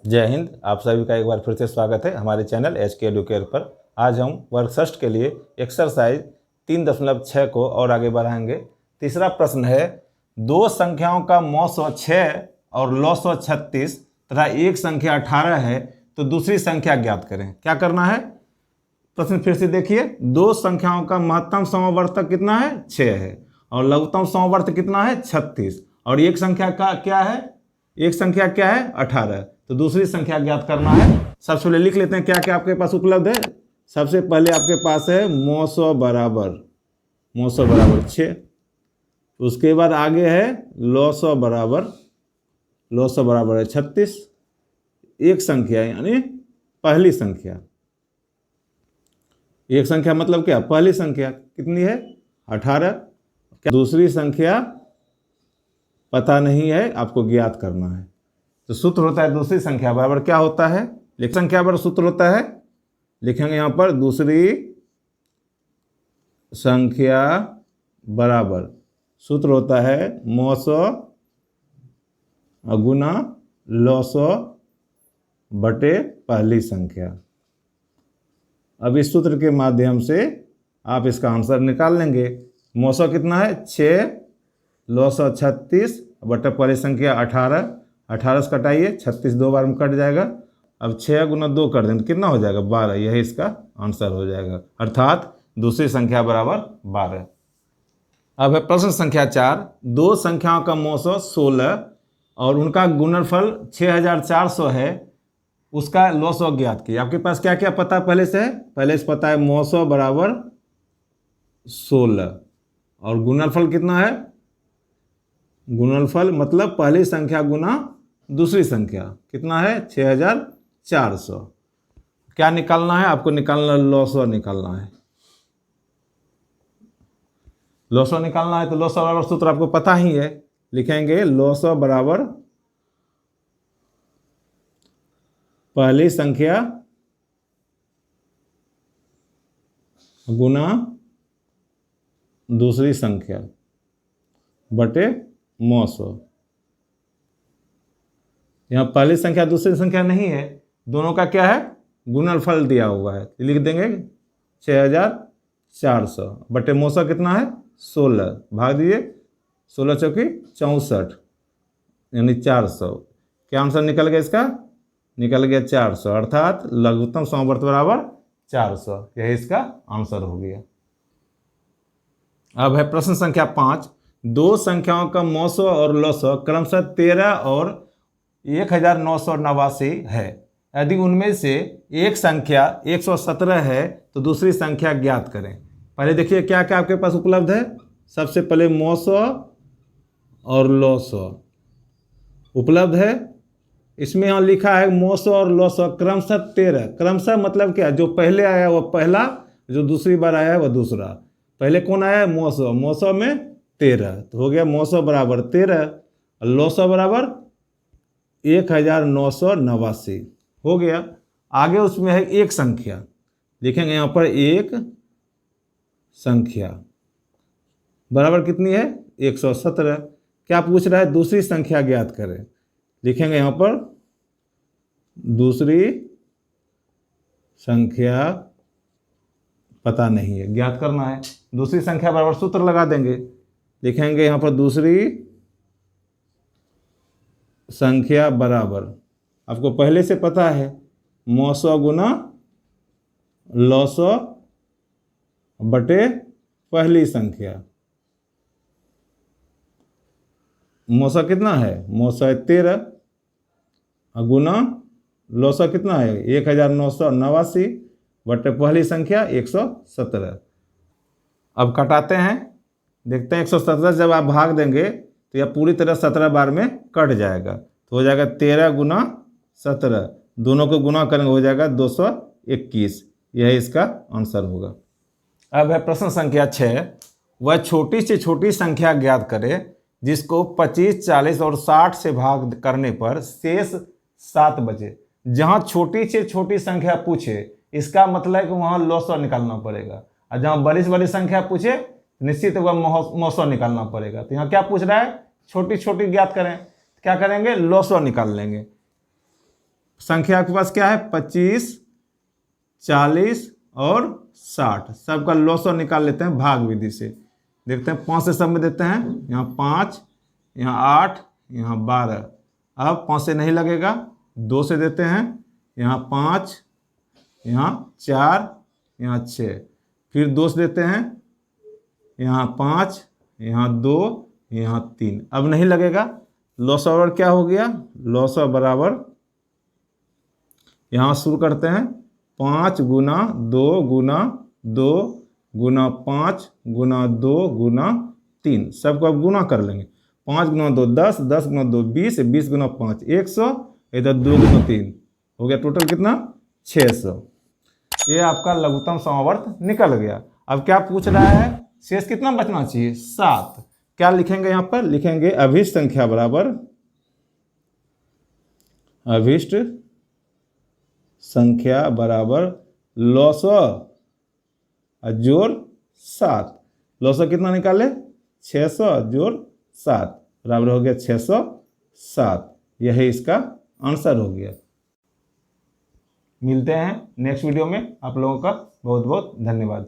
जय हिंद। आप सभी का एक बार फिर से स्वागत है हमारे चैनल HK एडुकेयर पर। आज हम वर्ग 6 के लिए एक्सरसाइज 3.6 को और आगे बढ़ाएंगे। तीसरा प्रश्न है, दो संख्याओं का मौसो 6 और लौसो 36 तथा एक संख्या 18 है तो दूसरी संख्या ज्ञात करें। क्या करना है? प्रश्न फिर से देखिए। दो संख्याओं का महत्तम समवर्तक कितना है? 6 है और लघुत्तम समवर्तक कितना है? 36। और एक संख्या का क्या है? एक संख्या क्या है? 18। तो दूसरी संख्या ज्ञात करना है। सबसे पहले लिख लेते हैं क्या क्या आपके पास उपलब्ध है। सबसे पहले आपके पास है मौसो बराबर 6। उसके बाद आगे है लौसो बराबर है 36। एक संख्या यानी पहली संख्या। एक संख्या मतलब क्या? पहली संख्या कितनी है? 18। दूसरी संख्या पता नहीं है, आपको ज्ञात करना है। तो सूत्र होता है दूसरी संख्या बराबर क्या होता है? संख्या बराबर सूत्र होता है, लिखेंगे यहां पर दूसरी संख्या बराबर सूत्र होता है मौसो गुना लौसो बटे पहली संख्या। अब इस सूत्र के माध्यम से आप इसका आंसर निकाल लेंगे। मौसो कितना है? 6, लौसो 36 बटे पहली संख्या 18। 18 से कटाइए, 36 दो बार में कट जाएगा। अब 6 गुना 2 कर दें तो कितना हो जाएगा? 12। यही इसका आंसर हो जाएगा, अर्थात दूसरी संख्या बराबर 12। अब है प्रश्न संख्या 4। दो संख्याओं का मौसो 16 और उनका गुणनफल 6400 है, उसका लौसो ज्ञात कीजिए। आपके पास क्या क्या पता पहले से है? पहले से पता है मौसो बराबर 16 और गुणनफल कितना है? गुणनफल मतलब पहली संख्या गुना दूसरी संख्या कितना है? 6400। क्या निकालना है आपको? निकालना लौसो निकालना है। लौसो निकालना है तो लौसो बराबर सूत्र आपको पता ही है, लिखेंगे लौसो बराबर पहली संख्या गुना दूसरी संख्या बटे मौसो। यहाँ पहली संख्या दूसरी संख्या नहीं है, दोनों का क्या है? गुणनफल दिया हुआ है। लिख देंगे 6400 बटे मौसो कितना है? 16। भाग दीजिए, 16 चौकी 64 यानी 400। क्या आंसर निकल गया इसका? निकल गया 400, अर्थात लघुत्तम समवर्त बराबर 400। यही इसका आंसर हो गया। अब है प्रश्न संख्या 5। दो संख्याओं का मौसो और लौसो क्रमशः 13 और 1989 है। यदि उनमें से एक संख्या 117 है तो दूसरी संख्या ज्ञात करें। पहले देखिए क्या क्या आपके पास उपलब्ध है। सबसे पहले मौसो और लौसो उपलब्ध है। इसमें यहाँ लिखा है मौसो और लौसो क्रमशः 13। क्रमशः मतलब क्या? जो पहले आया वह पहला, जो दूसरी बार आया वह दूसरा। पहले कौन आया? मौसो। मौसो में 13 तो हो गया मौसो बराबर 13 और लौसो बराबर 1989 हो गया। आगे उसमें है एक संख्या, लिखेंगे यहाँ पर एक संख्या बराबर कितनी है? 117। क्या पूछ रहा है? दूसरी संख्या ज्ञात करें। लिखेंगे यहाँ पर दूसरी संख्या पता नहीं है, ज्ञात करना है। दूसरी संख्या बराबर सूत्र लगा देंगे, लिखेंगे यहाँ पर दूसरी संख्या बराबर, आपको पहले से पता है, मौसो गुना लौसो बटे पहली संख्या। मौसो कितना है? मौसो है 13 गुना लौसो कितना है? 1989 बटे पहली संख्या 117। अब कटाते हैं, देखते हैं 117 जब आप भाग देंगे तो यह पूरी तरह 17 बार में कट जाएगा, तो हो जाएगा 13 गुना 17, दोनों को गुना करेंगे हो जाएगा 221। यही इसका आंसर होगा। अब है प्रश्न संख्या 6। वह छोटी से छोटी संख्या ज्ञात करे जिसको 25, 40 और 60 से भाग करने पर शेष 7 बचे। जहां छोटी से छोटी संख्या पूछे इसका मतलब है कि वहां लौसो निकालना पड़ेगा, और जहां बड़ी से बड़ी संख्या पूछे निश्चित वह मौसो निकालना पड़ेगा। तो यहाँ क्या पूछ रहा है? छोटी छोटी ज्ञात करें। क्या करेंगे? लौसो निकाल लेंगे। संख्या आपके पास क्या है 25, 40 और 60। सबका लॉसर निकाल लेते हैं भाग विधि से। देखते हैं 5 से सब में देते हैं, यहाँ 5, यहाँ 8, यहाँ 12। अब 5 से नहीं लगेगा, 2 से देते हैं, यहाँ 5, यहाँ 4, यहाँ 6। फिर 2 से देते हैं, यहाँ 5, यहाँ 2, यहाँ 3। अब नहीं लगेगा, लॉसर क्या हो गया, लॉसर बराबर, यहाँ शुरू करते हैं 5 गुना 2 गुना 2 गुना 5 गुना 2 गुना 3। सबको अब गुना कर लेंगे। 5 गुना 2 10, 10 गुना 2 20, 20 गुना 5 100, इधर 2 गुना 3 हो गया, टोटल कितना 600। ये आपका लघुत्तम समवर्त निकल गया। अब क्या पूछ रहा है, शेष कितना बचना चाहिए 7। क्या लिखेंगे यहाँ पर, लिखेंगे अभिष्ट संख्या बराबर, अभिष्ट संख्या बराबर लॉसर जोड़ 7। लॉसर कितना निकाले 600 जोड़ 7 बराबर हो गया 607। यही इसका आंसर हो गया। मिलते हैं नेक्स्ट वीडियो में। आप लोगों का बहुत बहुत धन्यवाद।